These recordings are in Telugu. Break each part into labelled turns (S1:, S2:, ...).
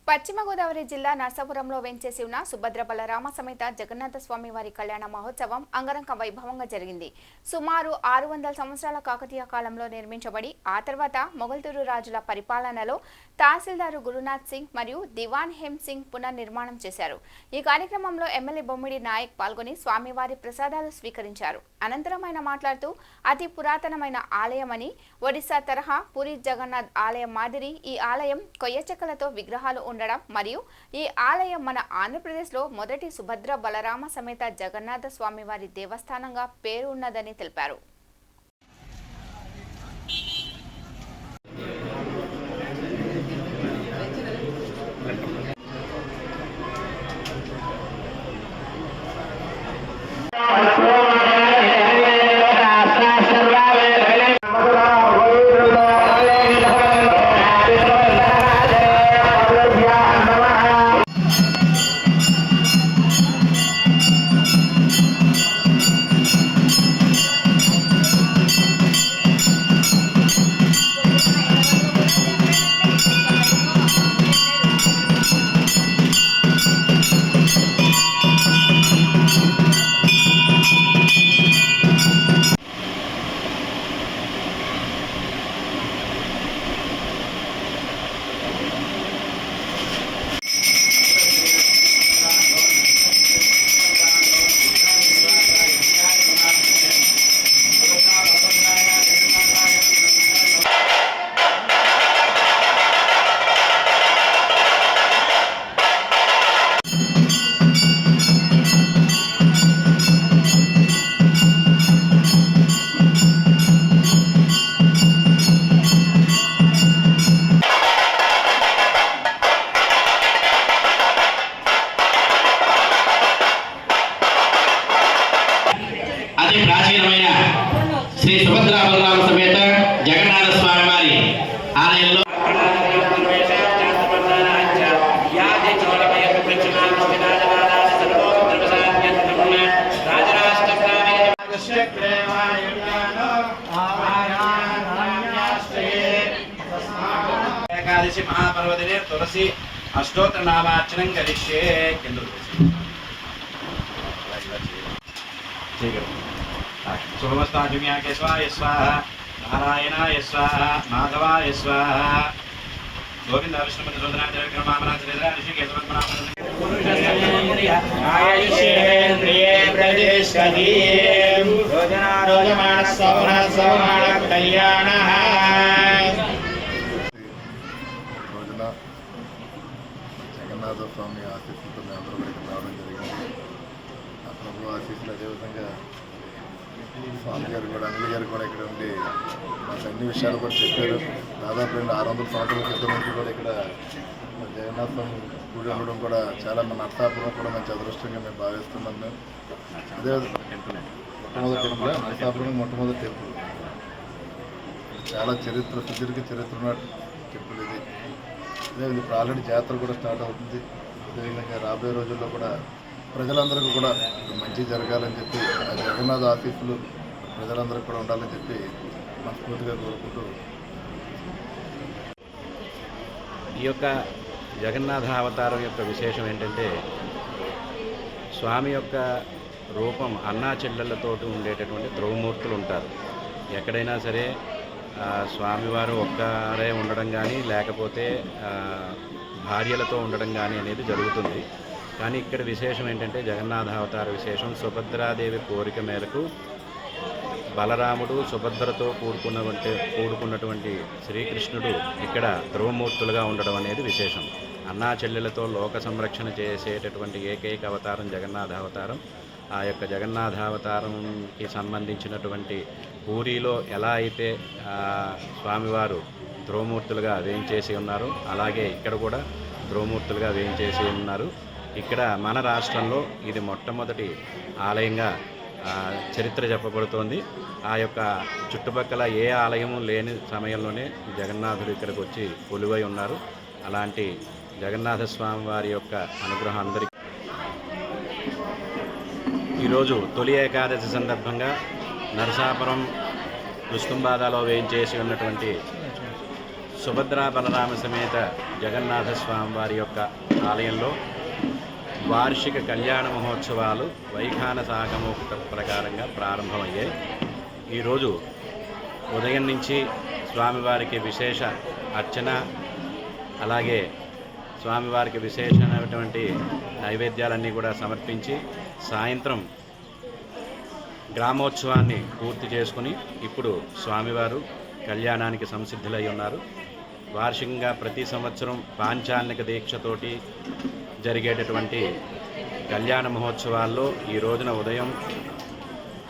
S1: పశ్చిమ గోదావరి జిల్లా నర్సాపురంలో వెంచేసి ఉన్న సుభద్ర బలరామ సమేత జగన్నాథ స్వామి వారి కళ్యాణ మహోత్సవం అంగరంగ వైభవంగా జరిగింది. సుమారు 600 సంవత్సరాల కాకతీయ కాలంలో నిర్మించబడి ఆ తర్వాత మొగల్తూరు రాజుల పరిపాలనలో తహసీల్దారు గురునాథ్ సింగ్ మరియు దివాన్ హేమ్ సింగ్ పునర్నిర్మాణం చేశారు. ఈ కార్యక్రమంలో ఎమ్మెల్యే బొమ్మిడి నాయక్ పాల్గొని స్వామివారి ప్రసాదాలు స్వీకరించారు. అనంతరం ఆయన మాట్లాడుతూ అతి పురాతనమైన ఆలయమని, ఒడిశా తరహా పూరి జగన్నాథ్ ఆలయం మాదిరి ఈ ఆలయం కొయ్య చెక్కలతో విగ్రహాలు ఉండడం మరియు ఈ ఆలయం మన ఆంధ్రప్రదేశ్లో మొదటి సుభద్ర బలరామ సమేత జగన్నాథ స్వామివారి దేవస్థానంగా పేరు ఉన్నదని తెలిపారు.
S2: అతి ప్రాచీనమైన శ్రీ సుభద్ర బలరామ సమేత జగన్నాథ స్వామి వారి ఆలయంలో ఏకాదశి మహాపర్వదినే తులసి అష్టోత్తర నామార్చనం కరిష్యే. सुभमस्ताजुम्याके स्वाहा स्वाहा नारायणाय स्वाहा माधवाय स्वाहा गोविंद विष्णुपति सुंदराचरण ऋषिकेश प्रतिष्ठति रोजमानः सौमानः कल्याणः.
S3: జగన్నాథ స్వామి ఆశీస్సులతో అందరూ ఇక్కడికి రావడం జరిగింది. ఆ ప్రభు ఆశీస్సులు అదేవిధంగా స్వామి గారు కూడా అనిల్ గారు కూడా ఇక్కడ ఉండి మాకు అన్ని విషయాలు కూడా చెప్పారు. దాదాపు 600 సంవత్సరాల క్రితం నుంచి కూడా ఇక్కడ జగన్నాథ స్వామి గుడి ఉండడం కూడా చాలా మన నర్సాపురం కూడా మంచి అదృష్టంగా మేము భావిస్తున్నాం. మేము అదేవిధంగా మొట్టమొదటి టెంపుల్ నర్సాపురం మొట్టమొదటి టెంపుల్ చాలా సుదీర్ఘ చరిత్ర ఉన్న టెంపుల్ ఇది. అదేవిధంగా ఇప్పుడు ఆల్రెడీ జాతర కూడా స్టార్ట్ అవుతుంది. అదేవిధంగా రాబోయే రోజుల్లో కూడా ప్రజలందరికీ కూడా మంచి జరగాలని చెప్పి ఆ జగన్నాథ ఆశీస్సులు ప్రజలందరికీ కూడా ఉండాలని చెప్పి మనస్ఫూర్తిగా కోరుకుంటూ
S4: ఈ యొక్క జగన్నాథ అవతారం యొక్క విశేషం ఏంటంటే స్వామి యొక్క రూపం అన్నా చెల్లెళ్ళతోటి ఉండేటటువంటి ధ్రువమూర్తులు ఉంటారు. ఎక్కడైనా సరే స్వామివారు ఒక్కరే ఉండడం కానీ లేకపోతే భార్యలతో ఉండడం కానీ అనేది జరుగుతుంది. కానీ ఇక్కడ విశేషం ఏంటంటే జగన్నాథ అవతార విశేషం సుభద్రాదేవి కోరిక మేరకు బలరాముడు సుభద్రతో కూడుకున్నటువంటి శ్రీకృష్ణుడు ఇక్కడ ధ్రువమూర్తులుగా ఉండడం అనేది విశేషం. అన్నా చెల్లెలతో లోక సంరక్షణ చేసేటటువంటి ఏకైక అవతారం జగన్నాథ అవతారం. ఆ యొక్క జగన్నాథ అవతారంకి సంబంధించినటువంటి పూరిలో ఎలా అయితే స్వామివారు ధ్రువమూర్తులుగా వేయించేసి ఉన్నారో అలాగే ఇక్కడ కూడా ధ్రువమూర్తులుగా వేయించేసి ఉన్నారు. ఇక్కడ మన రాష్ట్రంలో ఇది మొట్టమొదటి ఆలయంగా చరిత్ర చెప్పబడుతోంది. ఆ యొక్క చుట్టుపక్కల ఏ ఆలయము లేని సమయంలోనే జగన్నాథుడు ఇక్కడికి వచ్చి కొలువై ఉన్నారు. అలాంటి జగన్నాథ స్వామి వారి యొక్క అనుగ్రహం అందరికీ. ఈరోజు తొలి ఏకాదశి సందర్భంగా నరసాపురం రుస్తుంబాదాలో వేయించేసి ఉన్నటువంటి సుభద్రా బలరామ సమేత జగన్నాథ స్వామి వారి యొక్క ఆలయంలో వార్షిక కళ్యాణ మహోత్సవాలు వైఖాన సాగమోక్త ప్రకారంగా ప్రారంభమయ్యాయి. ఈరోజు ఉదయం నుంచి స్వామివారికి విశేష అర్చన, అలాగే స్వామివారికి విశేషమైనటువంటి నైవేద్యాలన్నీ కూడా సమర్పించి సాయంత్రం గ్రామోత్సవాన్ని పూర్తి చేసుకుని ఇప్పుడు స్వామివారు కళ్యాణానికి సంసిద్ధులై ఉన్నారు. వార్షికంగా ప్రతి సంవత్సరం పాంచాన్నిక దీక్షతోటి జరిగేటటువంటి కళ్యాణ మహోత్సవాల్లో ఈ రోజున ఉదయం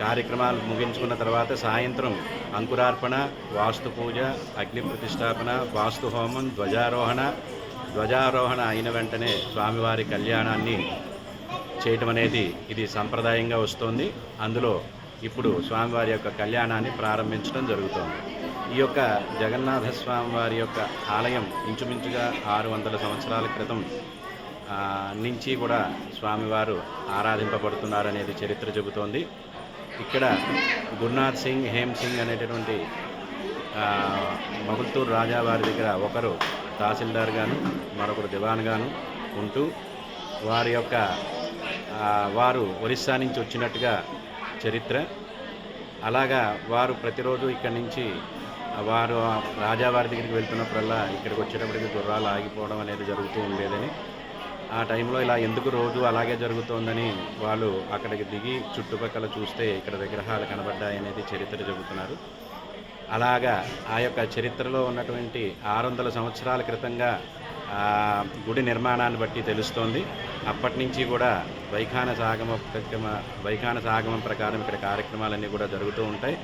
S4: కార్యక్రమాలు ముగించుకున్న తర్వాత సాయంత్రం అంకురార్పణ, వాస్తు పూజ, అగ్ని ప్రతిష్టాపన, వాస్తు హోమం, ధ్వజారోహణ అయిన వెంటనే స్వామివారి కళ్యాణాన్ని చేయటం అనేది ఇది సంప్రదాయంగా వస్తోంది. అందులో ఇప్పుడు స్వామివారి యొక్క కళ్యాణాన్ని ప్రారంభించడం జరుగుతోంది. ఈ యొక్క జగన్నాథ స్వామివారి యొక్క ఆలయం ఇంచుమించుగా 600 సంవత్సరాల క్రితం నుంచి కూడా స్వామివారు ఆరాధింపబడుతున్నారనేది చరిత్ర చెబుతోంది. ఇక్కడ గురునాథ్ సింగ్, హేమ్ సింగ్ అనేటటువంటి మొగల్తూరు రాజావారి దగ్గర ఒకరు తహసీల్దార్ గాను మరొకరు దివాన్ గాను ఉంటూ వారు ఒరిస్సా నుంచి వచ్చినట్టుగా చరిత్ర. అలాగా వారు ప్రతిరోజు ఇక్కడి నుంచి వారు రాజావారి దగ్గరికి వెళ్తున్నప్పుడల్లా ఇక్కడికి వచ్చేటప్పటికి గుర్రాలు ఆగిపోవడం అనేది జరుగుతూ ఉండేదని, ఆ టైంలో ఇలా ఎందుకు రోజు అలాగే జరుగుతోందని వాళ్ళు అక్కడికి దిగి చుట్టుపక్కల చూస్తే ఇక్కడ విగ్రహాలు కనబడ్డాయనేది చరిత్ర చెబుతున్నారు. అలాగా ఆ యొక్క చరిత్రలో ఉన్నటువంటి 600 సంవత్సరాల క్రితంగా గుడి నిర్మాణాన్ని బట్టి తెలుస్తోంది. అప్పటి నుంచి కూడా వైఖాన సాగమం ప్రకారం ఇక్కడ కార్యక్రమాలన్నీ కూడా జరుగుతూ ఉంటాయి.